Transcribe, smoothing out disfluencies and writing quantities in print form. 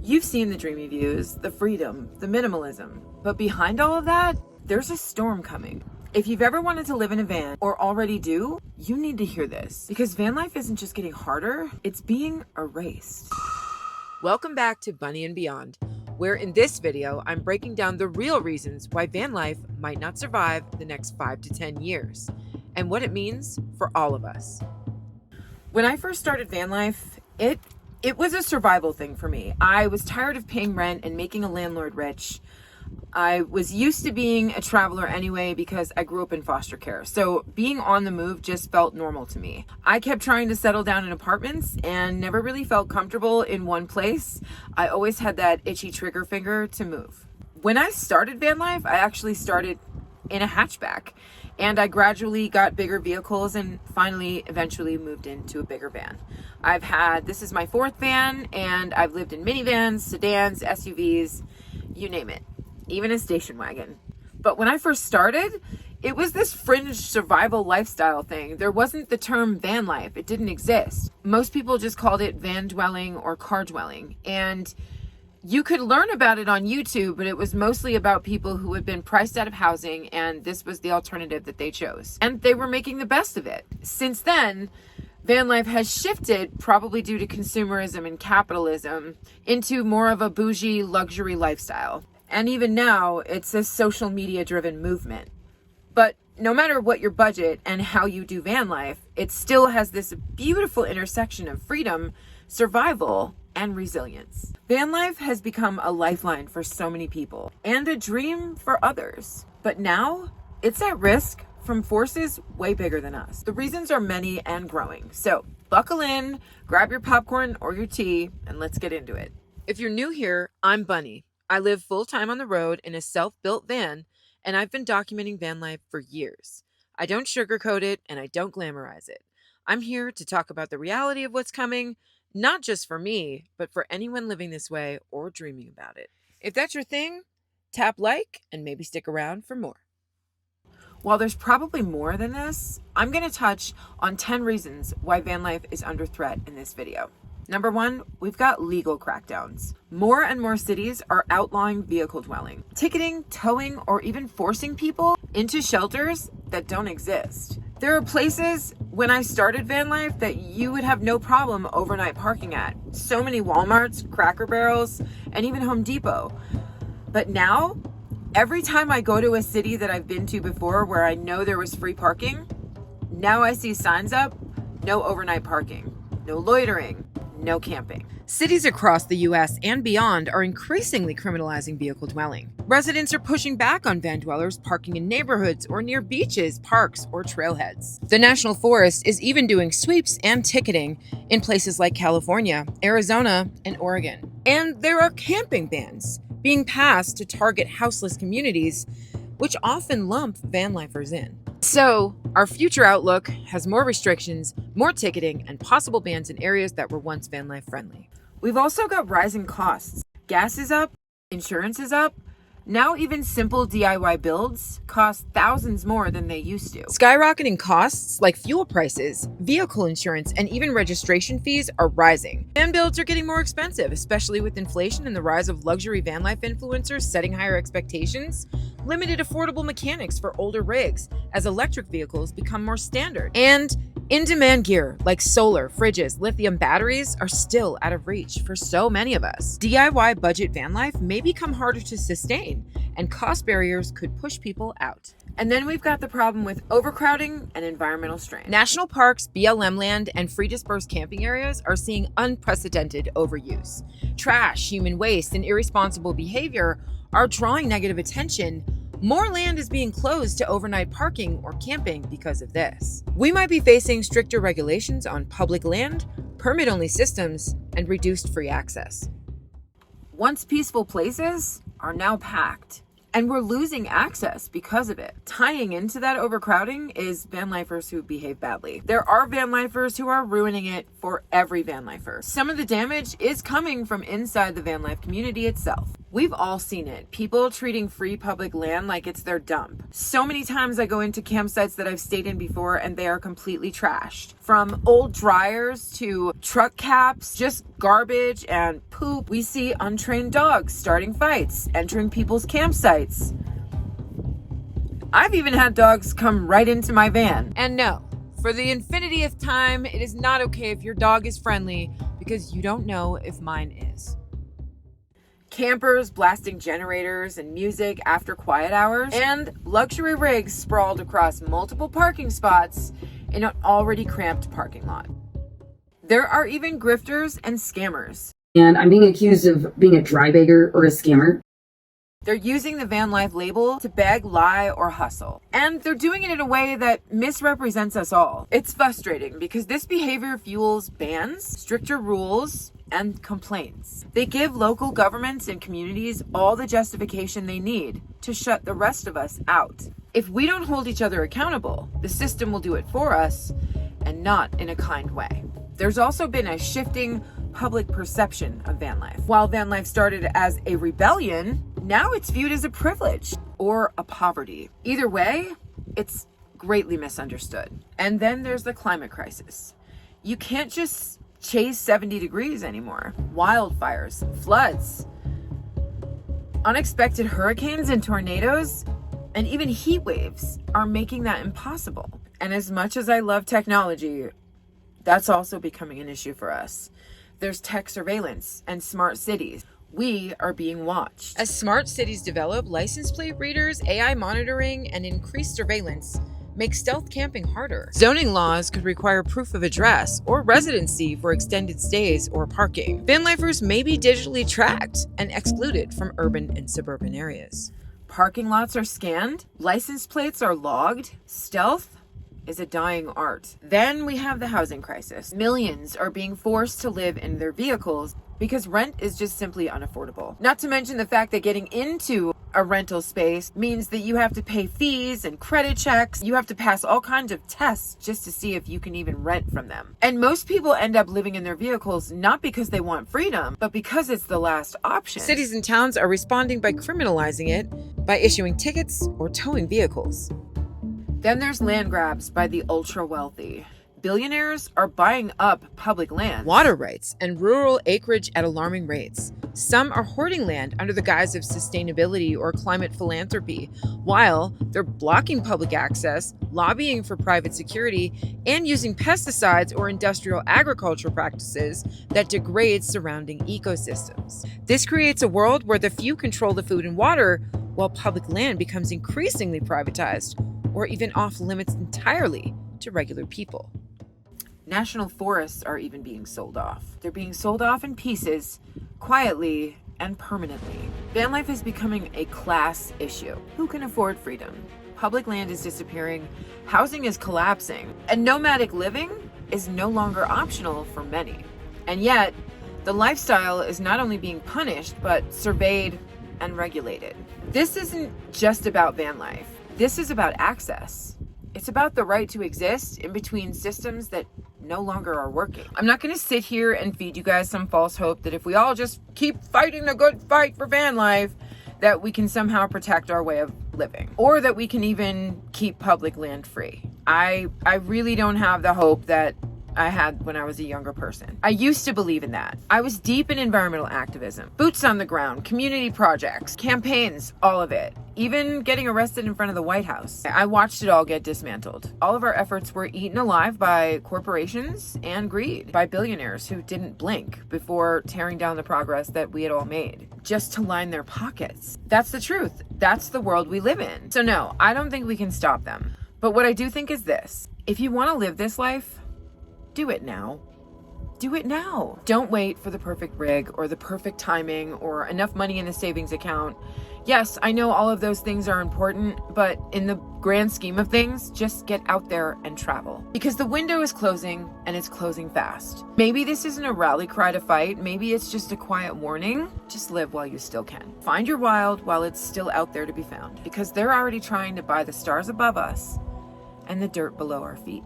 You've seen the dreamy views, the freedom, the minimalism, but behind all of that, there's a storm coming. If you've ever wanted to live in a van or already do, you need to hear this because van life isn't just getting harder, it's being erased. Welcome back to Bunny and Beyond, where in this video, I'm breaking down the real reasons why van life might not survive the next 5 to 10 years and what it means for all of us. When I first started van life, it was a survival thing for me. I was tired of paying rent and making a landlord rich. I was used to being a traveler anyway because I grew up in foster care. So being on the move just felt normal to me. I kept trying to settle down in apartments and never really felt comfortable in one place. I always had that itchy trigger finger to move. When I started van life, I actually started in a hatchback and I gradually got bigger vehicles and finally eventually moved into a bigger van. This is my fourth van, and I've lived in minivans, sedans, SUVs, you name it, even a station wagon. But when I first started, it was this fringe survival lifestyle thing. There wasn't the term van life. It didn't exist. Most people just called it van dwelling or car dwelling. And you could learn about it on YouTube, but it was mostly about people who had been priced out of housing, and this was the alternative that they chose. And they were making the best of it. Since then, van life has shifted, probably due to consumerism and capitalism, into more of a bougie luxury lifestyle. And even now, it's a social media driven movement. But no matter what your budget and how you do van life, it still has this beautiful intersection of freedom, survival, and resilience. Van life has become a lifeline for so many people and a dream for others. But now it's at risk from forces way bigger than us. The reasons are many and growing. So buckle in, grab your popcorn or your tea, and let's get into it. If you're new here, I'm Bunny. I live full-time on the road in a self-built van, and I've been documenting van life for years. I don't sugarcoat it, and I don't glamorize it. I'm here to talk about the reality of what's coming, not just for me, but for anyone living this way or dreaming about it. If that's your thing, tap like and maybe stick around for more. While there's probably more than this, I'm going to touch on 10 reasons why van life is under threat in this video. Number 1, we've got legal crackdowns. More and more cities are outlawing vehicle dwelling, ticketing, towing, or even forcing people into shelters that don't exist. There are places when I started van life that you would have no problem overnight parking at. So many Walmarts, Cracker Barrels, and even Home Depot. But now, every time I go to a city that I've been to before where I know there was free parking, now I see signs up, no overnight parking, no loitering, no camping. Cities across the US and beyond are increasingly criminalizing vehicle dwelling. Residents are pushing back on van dwellers parking in neighborhoods or near beaches, parks, or trailheads. The National Forest is even doing sweeps and ticketing in places like California, Arizona, and Oregon. And there are camping bans being passed to target houseless communities, which often lump van lifers in. So, our future outlook has more restrictions, more ticketing, and possible bans in areas that were once van life friendly. We've also got rising costs. Gas is up, insurance is up. Now even simple DIY builds cost thousands more than they used to. Skyrocketing costs like fuel prices, vehicle insurance, and even registration fees are rising. Van builds are getting more expensive, especially with inflation and the rise of luxury van life influencers setting higher expectations. Limited affordable mechanics for older rigs as electric vehicles become more standard. And in-demand gear like solar, fridges, lithium batteries are still out of reach for so many of us. DIY budget van life may become harder to sustain, and cost barriers could push people out. And then we've got the problem with overcrowding and environmental strain. National parks, BLM land, and free dispersed camping areas are seeing unprecedented overuse. Trash, human waste, and irresponsible behavior are drawing negative attention. More land is being closed to overnight parking or camping because of this. We might be facing stricter regulations on public land, permit-only systems, and reduced free access. Once peaceful places are now packed, and we're losing access because of it. Tying into that overcrowding is van lifers who behave badly. There are van lifers who are ruining it for every van lifer. Some of the damage is coming from inside the van life community itself. We've all seen it. People treating free public land like it's their dump. So many times I go into campsites that I've stayed in before and they are completely trashed. From old dryers to truck caps, just garbage and poop. We see untrained dogs starting fights, entering people's campsites. I've even had dogs come right into my van. And no, for the infinitieth time, it is not okay if your dog is friendly because you don't know if mine is. Campers blasting generators and music after quiet hours, and luxury rigs sprawled across multiple parking spots in an already cramped parking lot. There are even grifters and scammers. And I'm being accused of being a dry bagger or a scammer. They're using the Vanlife label to beg, lie, or hustle. And they're doing it in a way that misrepresents us all. It's frustrating because this behavior fuels bans, stricter rules, and complaints. They give local governments and communities all the justification they need to shut the rest of us out. If we don't hold each other accountable, the system will do it for us, and not in a kind way. There's also been a shifting public perception of Vanlife. While Vanlife started as a rebellion, now it's viewed as a privilege or a poverty. Either way, it's greatly misunderstood. And then there's the climate crisis. You can't just chase 70 degrees anymore. Wildfires, floods, unexpected hurricanes and tornadoes, and even heat waves are making that impossible. And as much as I love technology, that's also becoming an issue for us. There's tech surveillance and smart cities. We are being watched. As smart cities develop, license plate readers, AI monitoring, and increased surveillance make stealth camping harder. Zoning laws could require proof of address or residency for extended stays or parking. Vanlifers may be digitally tracked and excluded from urban and suburban areas. Parking lots are scanned, license plates are logged. Stealth is a dying art. Then we have the housing crisis. Millions are being forced to live in their vehicles because rent is just simply unaffordable. Not to mention the fact that getting into a rental space means that you have to pay fees and credit checks. You have to pass all kinds of tests just to see if you can even rent from them. And most people end up living in their vehicles not because they want freedom, but because it's the last option. Cities and towns are responding by criminalizing it, by issuing tickets or towing vehicles. Then there's land grabs by the ultra wealthy. Billionaires are buying up public land, water rights, and rural acreage at alarming rates. Some are hoarding land under the guise of sustainability or climate philanthropy, while they're blocking public access, lobbying for private security, and using pesticides or industrial agriculture practices that degrade surrounding ecosystems. This creates a world where the few control the food and water, while public land becomes increasingly privatized or even off limits entirely to regular people. National forests are even being sold off. They're being sold off in pieces, quietly and permanently. Vanlife is becoming a class issue. Who can afford freedom? Public land is disappearing, housing is collapsing, and nomadic living is no longer optional for many. And yet, the lifestyle is not only being punished, but surveyed and regulated. This isn't just about Vanlife. This is about access. It's about the right to exist in between systems that no longer are working. I'm not going to sit here and feed you guys some false hope that if we all just keep fighting the good fight for van life, that we can somehow protect our way of living, or that we can even keep public land free. I really don't have the hope that I had when I was a younger person. I used to believe in that. I was deep in environmental activism, boots on the ground, community projects, campaigns, all of it. Even getting arrested in front of the White House. I watched it all get dismantled. All of our efforts were eaten alive by corporations and greed, by billionaires who didn't blink before tearing down the progress that we had all made, just to line their pockets. That's the truth. That's the world we live in. So no, I don't think we can stop them. But what I do think is this: if you want to live this life, do it now. Do it now. Don't wait for the perfect rig or the perfect timing or enough money in the savings account. Yes, I know all of those things are important, but in the grand scheme of things, just get out there and travel. Because the window is closing, and it's closing fast. Maybe this isn't a rally cry to fight. Maybe it's just a quiet warning. Just live while you still can. Find your wild while it's still out there to be found. Because they're already trying to buy the stars above us and the dirt below our feet.